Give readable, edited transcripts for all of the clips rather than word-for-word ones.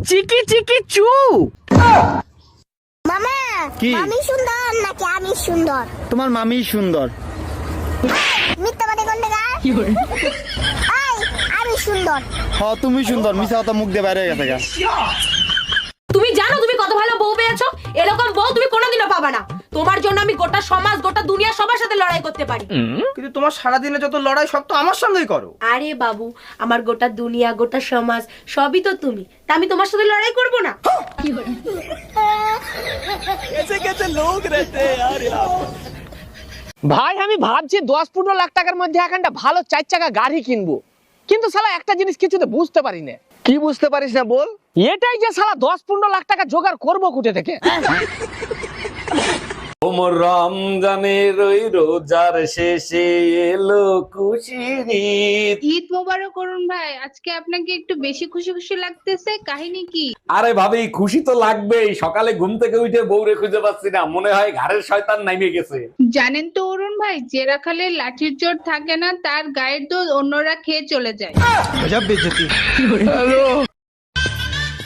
চিকি চিকি চু। মামা কি? আমি সুন্দর নাকি আমি সুন্দর? তোমার মামি সুন্দর। মিথ্যাবাদী কোনটা গা? আমি সুন্দর। হ্যাঁ তুমি সুন্দর, মিছা কথা মুখ দিয়ে বাইরে গেছে গা। তুমি জানো তুমি কত ভালো বউ পেয়েছো? এরকম বউ তুমি কোনোদিনও পাবা না। তোমার জন্য আমি গোটা সমাজ গোটা দুনিয়া সবার সাথে লড়াই করতে পারি। কিন্তু তোমার সারাদিনে যত লড়াই সব তো আমার সঙ্গেই করো। আরে বাবু, আমার গোটা দুনিয়া গোটা সমাজ সবই তো তুমি, তা আমি তোমার সাথে লড়াই করব না? ভাই আমি ভাবছি 10-15 লাখ টাকার মধ্যে একটা ভালো 4 চাকা গাড়ি কিনবো, কিন্তু শালা একটা জিনিস কিছুতে বুঝতে পারি না। কি বুঝতে পারিস না বল? এটাই যে শালা 10-15 লাখ টাকা জোগাড় করবো কোথা থেকে। ওমর রমজানের ওই রোজার শেষে এলো খুশির ঈদ। ঈদ মোবারক করুন ভাই, আজকে আপনাকে একটু বেশি খুশি খুশি লাগতেছে, কাহিনী কি? আরে ভাবি, খুশি তো লাগবেই। সকালে ঘুম থেকে উঠে বউরে খুঁজে পাচ্ছি না, মনে হয় ঘাড়ের শয়তান নামিয়ে গেছে। জানেন তো অরুণ ভাই, যে রাখালে লাঠির জোর থাকে না, তার গায়ের দুধ অন্যরা খেয়ে চলে যায়।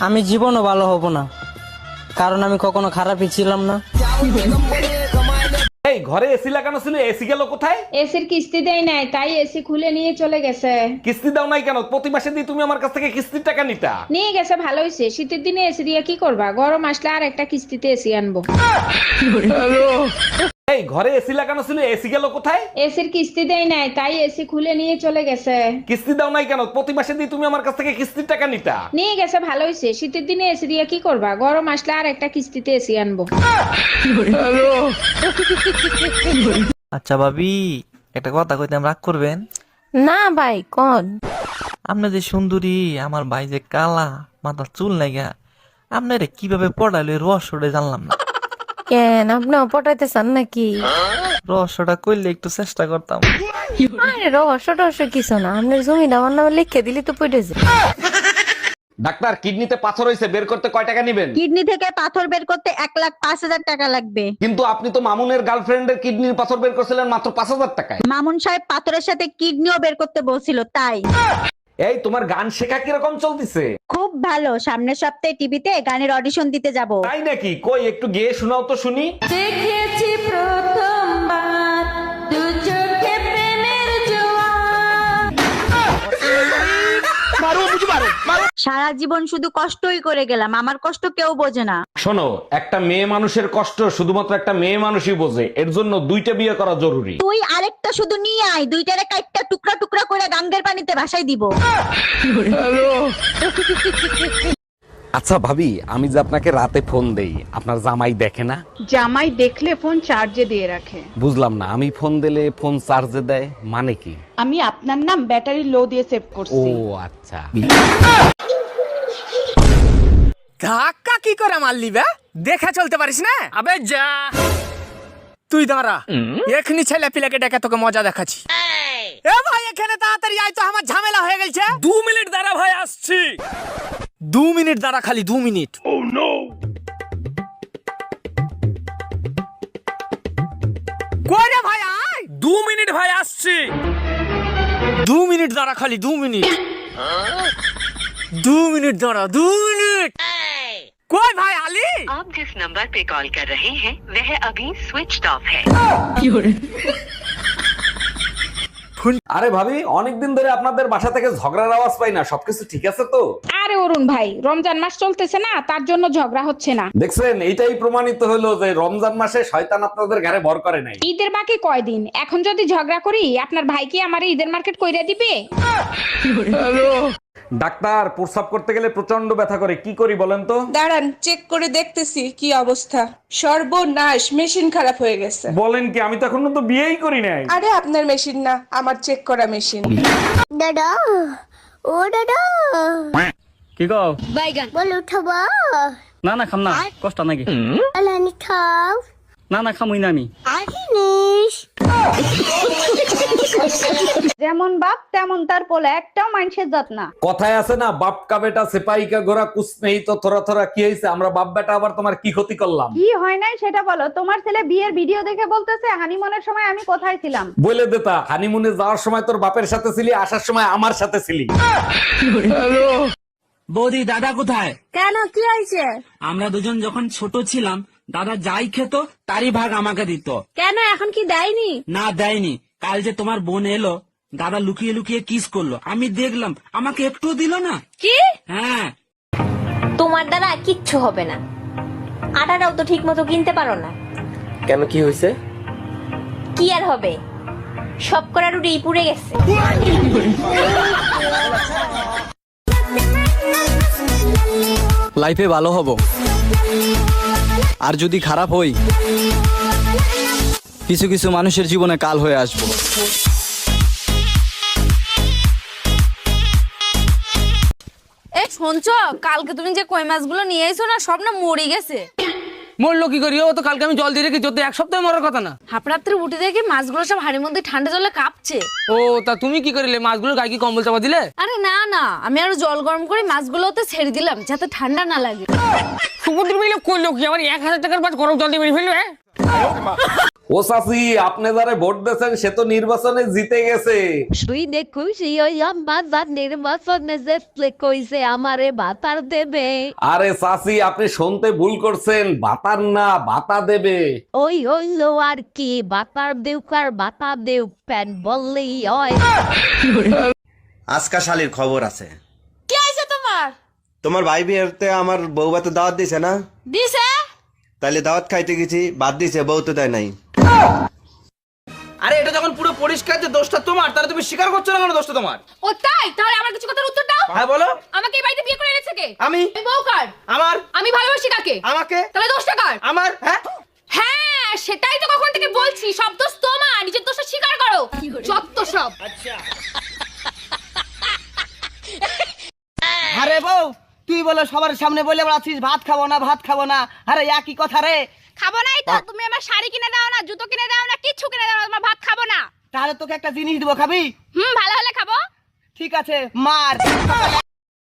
আমি জীবনও ভালো হব না, কারণ আমি কখনো খারাপই ছিলাম না। এই ঘরে এসি লাগানো ছিল, এসি গেল কোথায়? এসির কিস্তি দেয় নাই, তাই এসি খুলে নিয়ে চলে গেছে। কিস্তি দাও নাই কেন? প্রতি মাসে দিয়ে তুমি আমার কাছ থেকে কিস্তির টাকা নিতা। নিয়ে গেছে, ভালো হয়েছে। শীতের দিনে এসি দিয়ে কি করবা? গরম আসলে আর একটা কিস্তিতে এসি আনবো। এই ঘরে এসি লাগানো ছিল, এসি গেল কোথায়? এসির কিস্তি দেয় নাই, তাই এসি খুলে নিয়ে চলে গেছে। কিস্তি দাও নাই কেন? প্রতি মাসে দিয়ে তুমি আমার কাছ থেকে কিস্তির টাকা নিতা। নিয়ে গেছে, ভালো হয়েছে। শীতের দিনে এসি দিয়ে কি করবা? গরম আসলে আর একটা কিস্তিতে এসি আনবো। আচ্ছা ভাবি, একটা কথা কইতাম, রাগ করবেন না ভাই, কোন? আপনি যে সুন্দরী, আমার ভাই যে কালা, মাথার চুল নাইগা, আপনারে কিভাবে পড়াইলো রহস্যটা জানলাম না। কেন, আপনিও পটাইতে চান নাকি? রহস্যটা করলে একটু চেষ্টা করতাম। আরে রহস্য কিছু না, আপনার জমিটা আমার নামে লিখে দিলি তো পড়ে যায়। ডাক্তার, কিডনিতে পাথর হয়েছে, বের করতে কয় টাকা নেবেন? কিডনি থেকে পাথর বের করতে 1,05,000 টাকা লাগবে। কিন্তু আপনি তো মামুনের গার্লফ্রেন্ডের কিডনির পাথর বের করছিলেন মাত্র 5,000 টাকায়। মামুন সাহেব পাথরের সাথে কিডনিও বের করতে বলছিল, তাই। এই তোমার গান শেখা কিরকম চলতেছে? খুব ভালো, সামনের সপ্তাহে টিভিতে গানের অডিশন দিতে যাব। তাই নাকি? কই একটু গেয়ে শোনাও তো শুনি। দেখেছি প্রথমবার দু চোখে প্রেমের জোয়ার। সারা জীবন শুধু কষ্টই করে গেলাম, আমার কষ্ট কেউ বোঝে না। শোনো, একটা মেয়ে মানুষের কষ্ট শুধুমাত্র একটা মেয়ে মানুষই বোঝে, এর জন্য 2টা বিয়ে করা জরুরি। তুই আরেকটা শুধু নিয়ে আয়, দুইটারে কাইটটা টুকরা টুকরা করে গাঙ্গের পানিতে ভাসাই দিব। আচ্ছা ভাবি, আমি যে আপনাকে রাতে ফোন দেই, আপনার জামাই দেখে না? জামাই দেখলে ফোন চার্জে দিয়ে রাখে। বুঝলাম না, আমি ফোন দিলে ফোন চার্জে দেয় মানে কি? আমি আপনার নাম ব্যাটারি লো দিয়ে সেভ ও করছি। আচ্ছা। ধাক্কা কি করে মারলি বে? দেখে চলতে পারিস না? আবে যা, তুই দাঁড়া, এখনি ছেলে পিলাকে ডেকে তোকে মজা দেখাচ্ছি। এ ভাই, এখানে তাড়াতাড়ি আয় তো, আমার ঝামেলা হয়ে গেছে। 2 মিনিট দাঁড়া ভাই, আসছি। 2 মিনিট দাঁড়া, খালি 2 মিনিট। কই রে ভাই, আয়। 2 মিনিট ভাই, আসছি। 2 মিনিট দাঁড়া, খালি 2 মিনিট। 2 মিনিট দাঁড়া, 2 মিনিট। কই ভাই আলী? आप जिस नंबर पे कॉल कर रहे हैं वह अभी स्विच ऑफ है। আরে ভাবি, অনেকদিন ধরে আপনাদের বাসা থেকে ঝগড়ার আওয়াজ পাই না, সবকিছু ঠিক আছে তো? আরে অরুণ ভাই, রমজান মাস চলতেছে না, তার জন্য ঝগড়া হচ্ছে না। দেখছেন, এইটাই প্রমাণিত হলো যে রমজান মাসে শয়তান আপনাদের ঘরে ভর করে নাই। ঈদের বাকি কয়দিন, এখন যদি ঝগড়া করি আপনার ভাই কি আমার ঈদের মার্কেট কইরা দিবে? ডাক্তার, প্রস্রাব করতে গেলে প্রচন্ড ব্যথা করে, কি করি বলেন তো? দাঁড়ান, চেক করে দেখতেছি কি অবস্থা। সর্বনাশ, মেশিন খারাপ হয়ে গেছে। বলেন কি? আমি তো এখনো তো বিয়েই করি নাই। আরে আপনার মেশিন না, আমার চেক করা মেশিন। দাদা, ও দাদা, কি কও? বাইগান বল উঠাবো? না না, খাম না, কষ্ট নাকি? আলানি খাও। না না, খামুই না আমি। জিনিস যেমন বাপ তেমন তার পোলা, একটাও মানুষের যত্ন না। কথায় আছে না, বাপ কা বেটা সিপাহি কা ঘোড়া কুছ নেই তো থোড়া থোড়া। কি হয়েছে? আমরা বাপ বেটা আবার তোমার কি ক্ষতি করলাম? কি হয় নাই সেটা বলো। তোমার ছেলে বিয়ের ভিডিও দেখে বলতেছে হানিমুনের সময় আমি কোথায় ছিলাম। বলে দেতা, হানিমুনে যাওয়ার সময় তোর বাপের সাথে ছিলি, আসার সময় আমার সাথে ছিলি। বৌদি দাদা কোথায়? কেন কি হয়েছে? আমরা দুজন যখন ছোট ছিলাম দাদা যাই খেত তারই ভাগ আমাকে দিত। কেন এখন কি দেয়নি? না দেয়নি। কাল যে তোমার বোন এলো দাদা লুকিয়ে লুকিয়ে কিস করলো, আমি দেখলাম, আমাকে একটুও দিল না। কি? হ্যাঁ। তোমার দ্বারা কিচ্ছু হবে না, আটাটাও তো ঠিক মতো কিনতে পারো না। কেন কি হয়েছে? কি আর হবে, সব করা রুটি পুড়ে গেছে। লাইফে ভালো হব, আর যদি খারাপ হই কিছু কিছু মানুষের জীবনে কাল হয়ে আসবো। এই শুনছো, কালকে তুমি যে কই মাছগুলো নিয়ে এসো না, সব না মরে গেছে। মরলো কি করি? ও তো কালকে আমি জল দিয়ে রেখেছি, তো এক সপ্তাহে মরার কথা না। হাফরাত্রে উঠে দেখি মাছগুলো সব হাড়ির মধ্যে ঠান্ডা জলে কাঁপছে। ও তা তুমি কি করিলে? মাছগুলো গায়ে কি কম্বল চাপা দিলে? আরে না না, আমি আরো জল গরম করে মাছগুলোতে ছেড়ে দিলাম যাতে ঠান্ডা না লাগে। সমুদ্র মিলে করলো কি? আমার 1000 টাকার মাছ গরম জল দিয়ে মেরে ফেলবে। ও চাচি, আপনি যারে ভোট দিয়েছেন সে তো নির্বাচনে জিতে গেছে। শুই দেখুছি ওই বাজার নির্বাচনে যে কইছে আমারে বাতার দেবে। আরে চাচি, আপনি শুনতে ভুল করছেন, বাতার না বাতা দেবে। ওই হইলো আর কি, বাতার দেউকার বাতা দেউ প্যান বললেই হয়। আজকা শালির খবর আছে। কি আছে তোমার? তোমার ভাই বিয়েতে আমার বউ ভাতে দাওয়াত দিছে না? দিছে। তাইলে দাওয়াত খাইতে গেছি, বাদ দিছে, বউ তো দেয় নাই। আরে এটা যখন পুরো পরিষ্কার যে দোষটা তোমার, তাহলে তুমি স্বীকার করছো না কেন দোষটা তোমার? ও তাই? তাহলে আমার কিছু কথার উত্তর দাও। হ্যাঁ বলো। আমাকে এই বাড়িতে বিয়ে করে এনেছে কে? আমি। বউ কার? আমার। আমি ভালোবাসি কাকে? আমাকে। তাহলে দোষটা কার? আমার। হ্যাঁ হ্যাঁ, সেটাই তো কখন থেকে বলছি, সব দোষ তোমার, নিজের দোষটা স্বীকার করো। যত সব। আরে বউ, তুই বলে সবার সামনে বলে বেড়াচ্ছিস ভাত খাবো না, ভাত খাবো না। আরে একই কথা রে। খাবো নাই তো? তুমি আমার শাড়ি কিনে দাও না, জুতো কিনে দাও না, কিচ্ছু কিনে দাও না, তোমার ভাত খাবো না। তাহলে তোকে একটা জিনিস দিব, খাবি? ভালো হলে খাবো। ঠিক আছে, মার।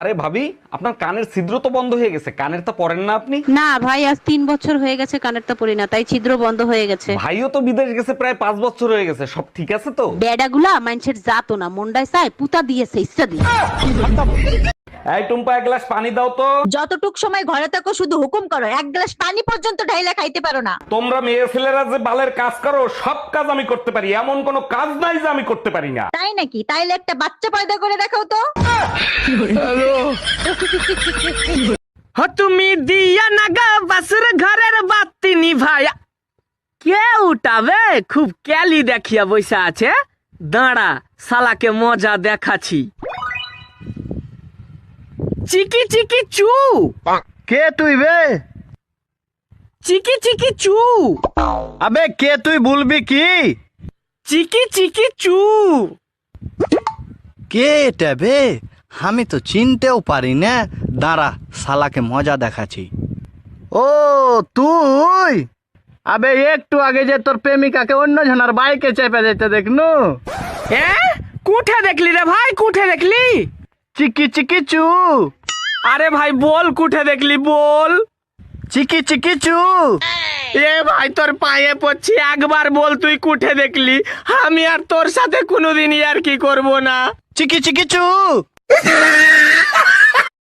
আরে ভাবি, আপনার কানের ছিদ্র তো বন্ধ হয়ে গেছে, কানের তো পরেন না আপনি? না ভাই, আজ 3 বছর হয়ে গেছে কানেরটা পরি না, তাই ছিদ্র বন্ধ হয়ে গেছে। ভাইও তো বিদেশ গেছে প্রায় 5 বছর হয়ে গেছে, সব ঠিক আছে তো? বেডাগুলা মানুষের জাতো না, মন্ডায় চায় পুতা দিয়েছে ইচ্ছা দিয়ে। এই টুম্পা, এক গ্লাস পানি দাও তো। যতটুক সময় ঘরে থাকো শুধু হুকুম করো, এক গ্লাস পানি পর্যন্ত ঢাইলা খাইতে পারো না। তোমরা মেয়ে ছেলেরা যে বালের কাজ করো, সব কাজ আমি করতে পারি, এমন কোনো কাজ নাই যে আমি করতে পারি না। তাই নাকি? তাইলে একটা বাচ্চা পয়দা করে দেখাও তো। তুমি দিয়া নাগা বাসুর ঘরের বাতি নিভায়া, কে উঠাবে? খুব ক্যালি দেখিয়া বইসা আছে, দাঁড়া শালাকে মজা দেখাচ্ছি। চিকি চিকি চু। কে তুই বে? চিকি চিকি চু। আবে কে তুই বলবি কি? চিকি চিকি চু। কে এটা বে? আমি তো চিনতেও পারি না, দাঁড়া শালাকে মজা দেখাচ্ছি। ও তুই? আবে একটু আগে যে তোর প্রেমিকাকে অন্য জনের বাইকে চেপে যেতে দেখনু। কুঠে দেখলি রে ভাই, কুঠে দেখলি? চিকি চিকি চু। আরে ভাই বল, কুঠে দেখলি বল। চিকি চিকি চু। এ ভাই তোর পায়ে পড়ছি, একবার বল তুই কুঠে দেখলি, আমি আর তোর সাথে কোনোদিনই আর কি করব না। চিকি চিকি চু।